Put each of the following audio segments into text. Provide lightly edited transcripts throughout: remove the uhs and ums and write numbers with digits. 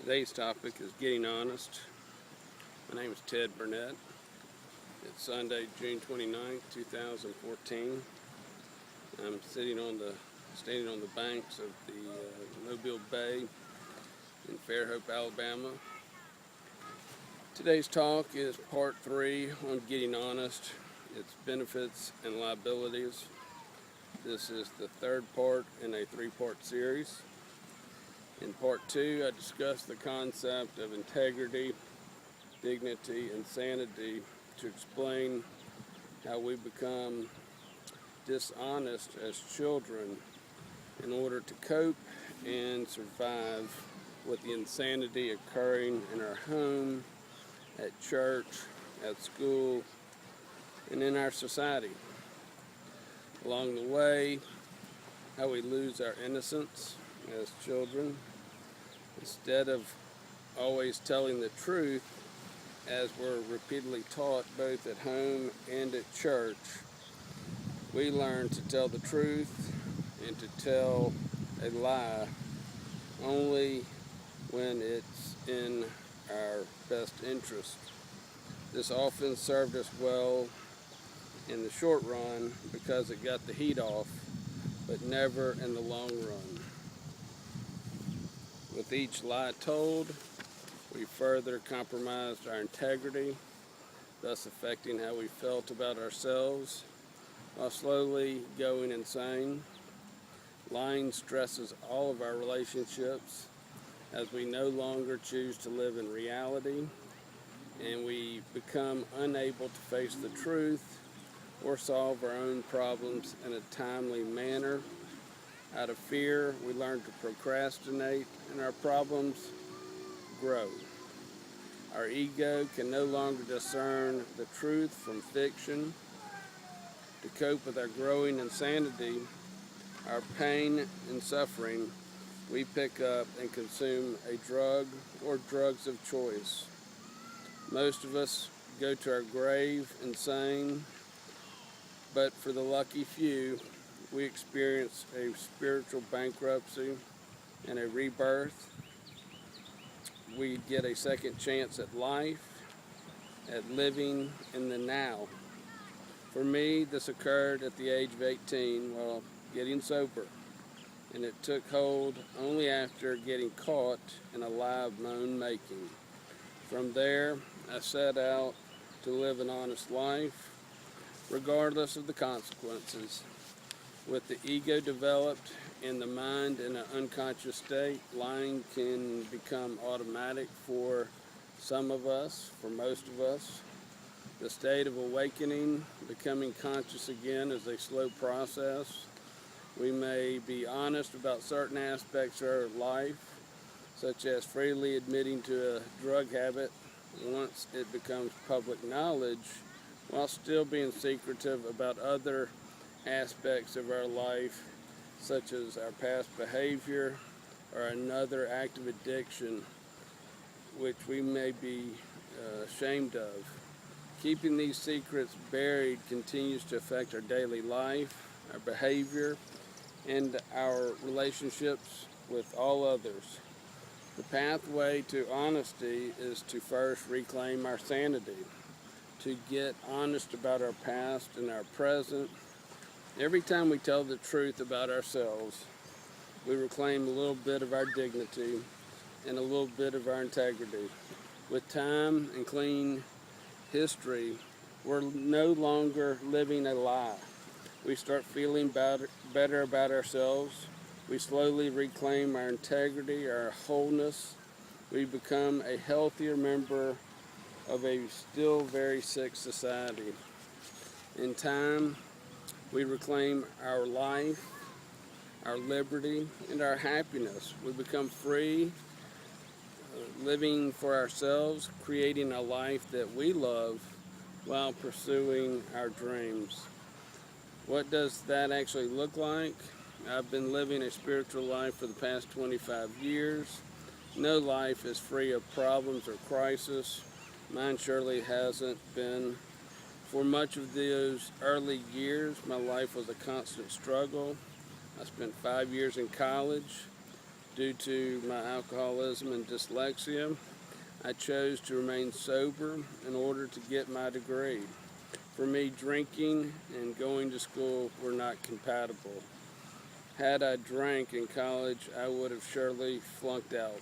Today's topic is getting honest. My name is Ted Burnett. It's Sunday, June 29th, 2014. I'm standing on the banks of the Mobile Bay in Fairhope, Alabama. Today's talk is part 3 on getting honest, its benefits and liabilities. This is the third part in a 3-part series. In part 2, I discussed the concept of integrity, dignity, and sanity to explain how we become dishonest as children in order to cope and survive with the insanity occurring in our home, at church, at school, and in our society. Along the way, how we lose our innocence as children. Instead of always telling the truth, as we're repeatedly taught both at home and at church, we learn to tell the truth and to tell a lie only when it's in our best interest. This often served us well in the short run because it got the heat off, but never in the long run. With each lie told, we further compromised our integrity, thus affecting how we felt about ourselves, while slowly going insane. Lying stresses all of our relationships as we no longer choose to live in reality, and we become unable to face the truth or solve our own problems in a timely manner. Out of fear, we learn to procrastinate, and our problems grow. Our ego can no longer discern the truth from fiction. To cope with our growing insanity, our pain and suffering, we pick up and consume a drug or drugs of choice. Most of us go to our grave insane, but for the lucky few, we experience a spiritual bankruptcy and a rebirth. We get a second chance at life, at living in the now. For me, this occurred at the age of 18 while getting sober, and it took hold only after getting caught in a lie of my own making. From there, I set out to live an honest life, regardless of the consequences. With the ego developed and the mind in an unconscious state, lying can become automatic for some of us, for most of us. The state of awakening, becoming conscious again, is a slow process. We may be honest about certain aspects of our life, such as freely admitting to a drug habit once it becomes public knowledge, while still being secretive about other aspects of our life, such as our past behavior or another act of addiction, which we may be ashamed of. Keeping these secrets buried continues to affect our daily life, our behavior, and our relationships with all others. The pathway to honesty is to first reclaim our sanity, to get honest about our past and our present. Every time we tell the truth about ourselves, we reclaim a little bit of our dignity and a little bit of our integrity. With time and clean history, we're no longer living a lie. We start feeling better about ourselves. We slowly reclaim our integrity, our wholeness. We become a healthier member of a still very sick society. In time, we reclaim our life, our liberty, and our happiness. We become free, living for ourselves, creating a life that we love while pursuing our dreams. What does that actually look like? I've been living a spiritual life for the past 25 years. No life is free of problems or crisis. Mine surely hasn't been. For much of those early years, my life was a constant struggle. I spent 5 years in college, Due to my alcoholism and dyslexia, I chose to remain sober in order to get my degree. For me, drinking and going to school were not compatible. Had I drank in college, I would have surely flunked out.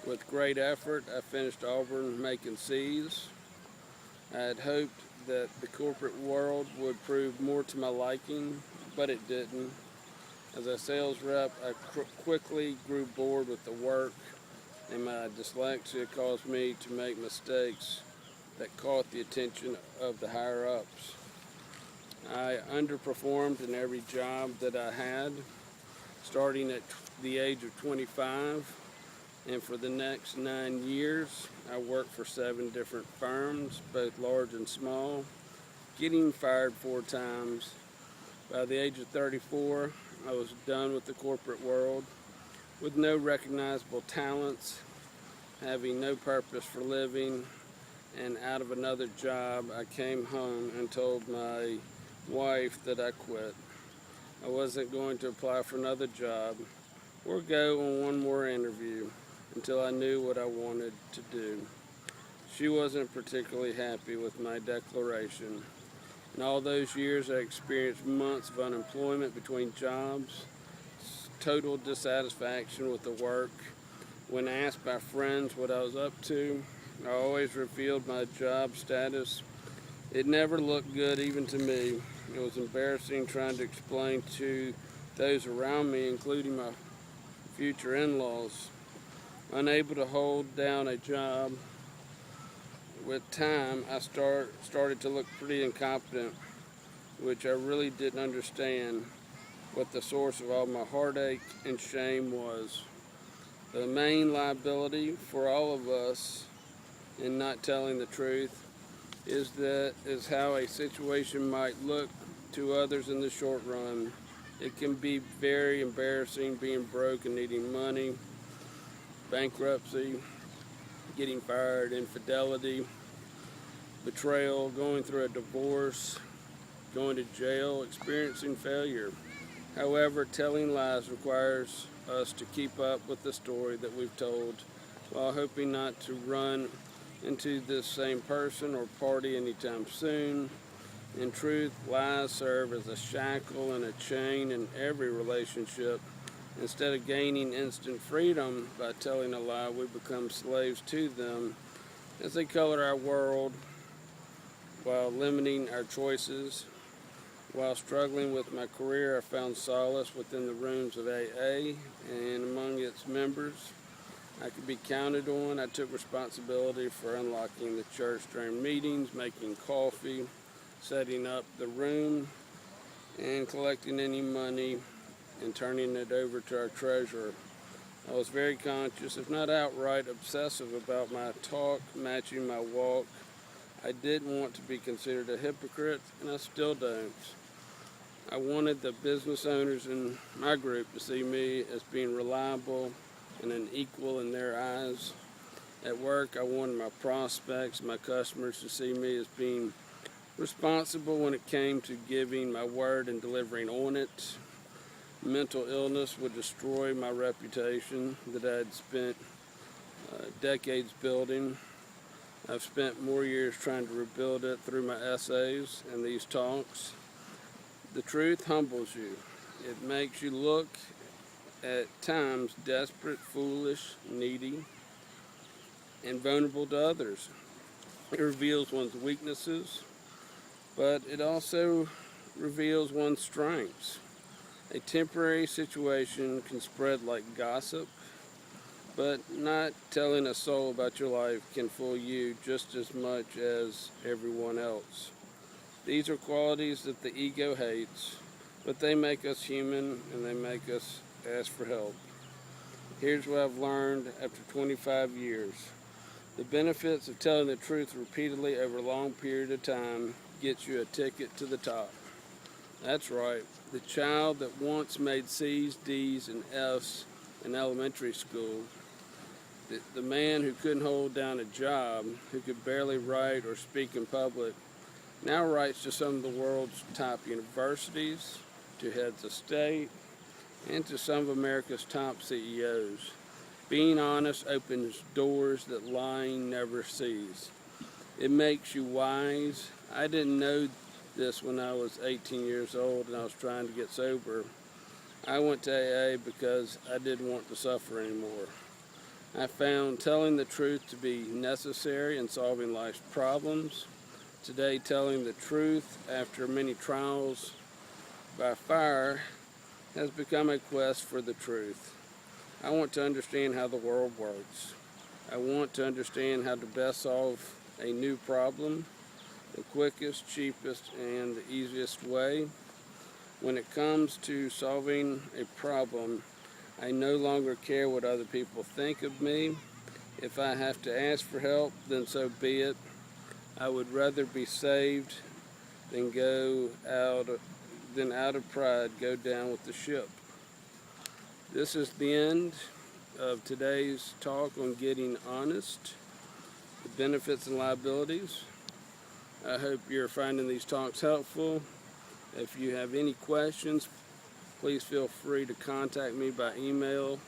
With great effort, I finished Auburn making C's. I had hoped that the corporate world would prove more to my liking, but it didn't. As a sales rep, I quickly grew bored with the work, and my dyslexia caused me to make mistakes that caught the attention of the higher-ups. I underperformed in every job that I had, starting at the age of 25, and for the next 9 years, I worked for 7 different firms, both large and small, getting fired 4 times. By the age of 34, I was done with the corporate world, with no recognizable talents, having no purpose for living, and out of another job, I came home and told my wife that I quit. I wasn't going to apply for another job or go on one more interview until I knew what I wanted to do. She wasn't particularly happy with my declaration. In all those years, I experienced months of unemployment between jobs, total dissatisfaction with the work. When asked by friends what I was up to, I always revealed my job status. It never looked good even to me. It was embarrassing trying to explain to those around me, including my future in-laws. Unable to hold down a job, with time I started to look pretty incompetent, which I really didn't understand what the source of all my heartache and shame was. The main liability for all of us in not telling the truth is how a situation might look to others in the short run. It can be very embarrassing being broke and needing money, bankruptcy, getting fired, infidelity, betrayal, going through a divorce, going to jail, experiencing failure. However, telling lies requires us to keep up with the story that we've told while hoping not to run into this same person or party anytime soon. In truth, lies serve as a shackle and a chain in every relationship. Instead of gaining instant freedom by telling a lie, we become slaves to them as they color our world while limiting our choices. While struggling with my career, I found solace within the rooms of AA and among its members. I could be counted on. I took responsibility for unlocking the church during meetings, making coffee, setting up the room, and collecting any money and turning it over to our treasurer. I was very conscious, if not outright obsessive, about my talk matching my walk. I didn't want to be considered a hypocrite, and I still don't. I wanted the business owners in my group to see me as being reliable and an equal in their eyes. At work, I wanted my prospects, my customers to see me as being responsible when it came to giving my word and delivering on it. Mental illness would destroy my reputation that I had spent decades building. I've spent more years trying to rebuild it through my essays and these talks. The truth humbles you. It makes you look at times desperate, foolish, needy, and vulnerable to others. It reveals one's weaknesses, but it also reveals one's strengths. A temporary situation can spread like gossip, but not telling a soul about your life can fool you just as much as everyone else. These are qualities that the ego hates, but they make us human and they make us ask for help. Here's what I've learned after 25 years. The benefits of telling the truth repeatedly over a long period of time gets you a ticket to the top. That's right. The child that once made C's, D's, and F's in elementary school, the man who couldn't hold down a job, who could barely write or speak in public, now writes to some of the world's top universities, to heads of state, and to some of America's top CEOs. Being honest opens doors that lying never sees. It makes you wise. I didn't know this when I was 18 years old and I was trying to get sober. I went to AA because I didn't want to suffer anymore. I found telling the truth to be necessary in solving life's problems. Today, telling the truth after many trials by fire has become a quest for the truth. I want to understand how the world works. I want to understand how to best solve a new problem, the quickest, cheapest, and the easiest way. When it comes to solving a problem, I no longer care what other people think of me. If I have to ask for help, then so be it. I would rather be saved than out of pride go down with the ship. This is the end of today's talk on getting honest, the benefits and liabilities. I hope you're finding these talks helpful. If you have any questions, please feel free to contact me by email,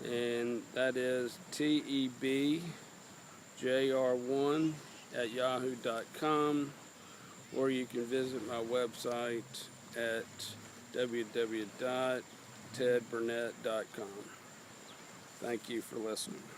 and that is tebjr1@yahoo.com, or you can visit my website at www.tedburnett.com. Thank you for listening.